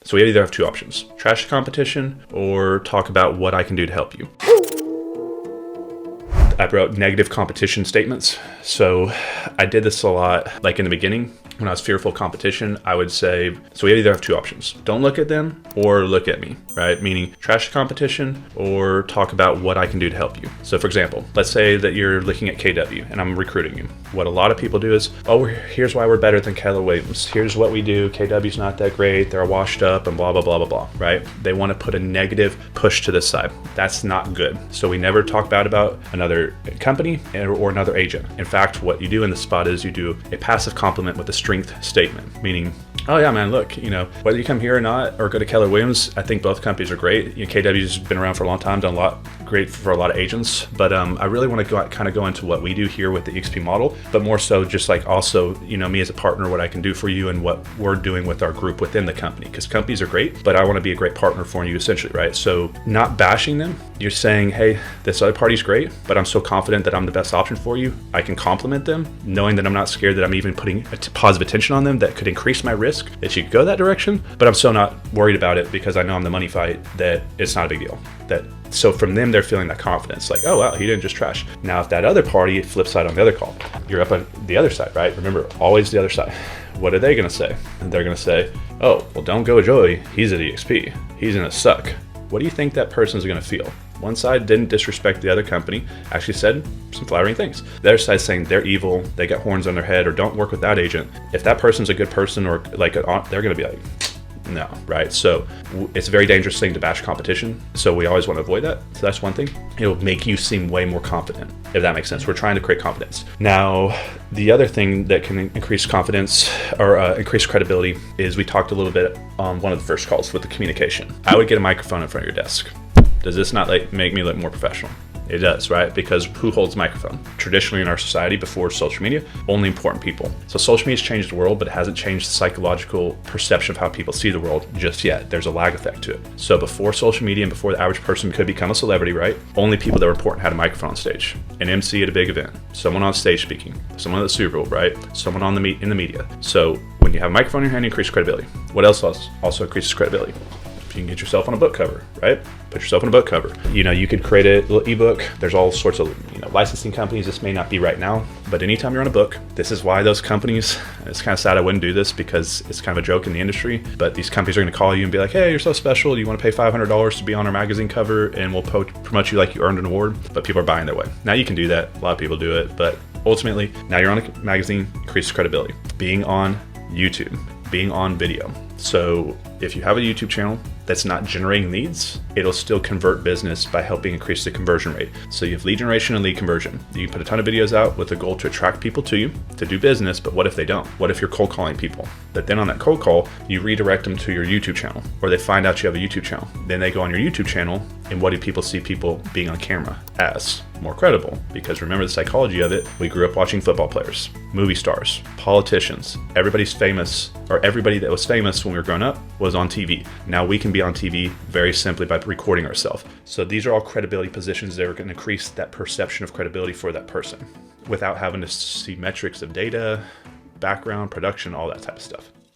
So we either have two options: trash the competition or talk about what I can do to help you. I wrote negative competition statements. So I did this a lot, like in the beginning, when I was fearful of competition, I would say, so we either have two options: don't look at them or look at me, right? Meaning trash the competition or talk about what I can do to help you. So for example, let's say that you're looking at KW and I'm recruiting you. What a lot of people do is, oh, here's why we're better than Keller Williams. Here's what we do. KW's not that great. They're washed up and blah, blah, blah, blah, blah, right? They want to put a negative push to this side. That's not good. So we never talk bad about another company or another agent. In fact, what you do in the spot is you do a passive compliment with a strength statement, meaning, oh yeah, man, look, whether you come here or not, or go to Keller Williams, I think both companies are great. KW's been around for a long time, done a lot, great for a lot of agents. But I really want to go into what we do here with the EXP model, but more so just like also, me as a partner, what I can do for you and what we're doing with our group within the company. Because companies are great, but I want to be a great partner for you essentially, right? So not bashing them, you're saying, hey, this other party's great, but I'm so confident that I'm the best option for you. I can compliment them, knowing that I'm not scared that I'm even putting a positive attention on them that could increase my risk that you could go that direction, but I'm so not worried about it because I know I'm the money fight, that it's not a big deal. So from them, they're feeling that confidence, like, oh wow, he didn't just trash. Now, if that other party, flip side on the other call, you're up on the other side, right? Remember, always the other side. What are they gonna say? They're gonna say, oh, well, don't go with Joey. He's at EXP. He's gonna suck. What do you think that person's gonna feel? One side didn't disrespect the other company, actually said some flattering things. The other side saying they're evil, they got horns on their head, or don't work with that agent. If that person's a good person or they're gonna be like, no, right? So it's a very dangerous thing to bash competition. So we always want to avoid that. So that's one thing. It'll make you seem way more confident, if that makes sense. We're trying to create confidence. Now, the other thing that can increase confidence or increase credibility is we talked a little bit on one of the first calls with the communication. I would get a microphone in front of your desk. Does this not make me look more professional? It does, right? Because who holds the microphone? Traditionally in our society before social media, only important people. So social media's changed the world, but it hasn't changed the psychological perception of how people see the world just yet. There's a lag effect to it. So before social media and before the average person could become a celebrity, right? Only people that were important had a microphone on stage. An MC at a big event, someone on stage speaking, someone at the Super Bowl, right? Someone in the media. So when you have a microphone in your hand, you increase credibility. What else also increases credibility? You can get yourself on a book cover, right? Put yourself on a book cover. You could create a little ebook. There's all sorts of licensing companies. This may not be right now, but anytime you're on a book, this is why those companies, it's kind of sad I wouldn't do this because it's kind of a joke in the industry, but these companies are going to call you and be like, hey, you're so special. Do you want to pay $500 to be on our magazine cover and we'll promote you like you earned an award? But people are buying their way. Now you can do that. A lot of people do it, but ultimately now you're on a magazine, increases credibility. Being on YouTube, being on video. So if you have a YouTube channel that's not generating leads, it'll still convert business by helping increase the conversion rate. So you have lead generation and lead conversion. You can put a ton of videos out with the goal to attract people to you to do business, but what if they don't? What if you're cold calling people? But then on that cold call, you redirect them to your YouTube channel, or they find out you have a YouTube channel. Then they go on your YouTube channel, and what do people see people being on camera as? More credible, because remember the psychology of it. We grew up watching football players, movie stars, politicians. Everybody's famous, or everybody that was famous when we were growing up was on TV. Now we can be on TV very simply by recording ourselves. So these are all credibility positions that are going to increase that perception of credibility for that person without having to see metrics of data, background, production, all that type of stuff.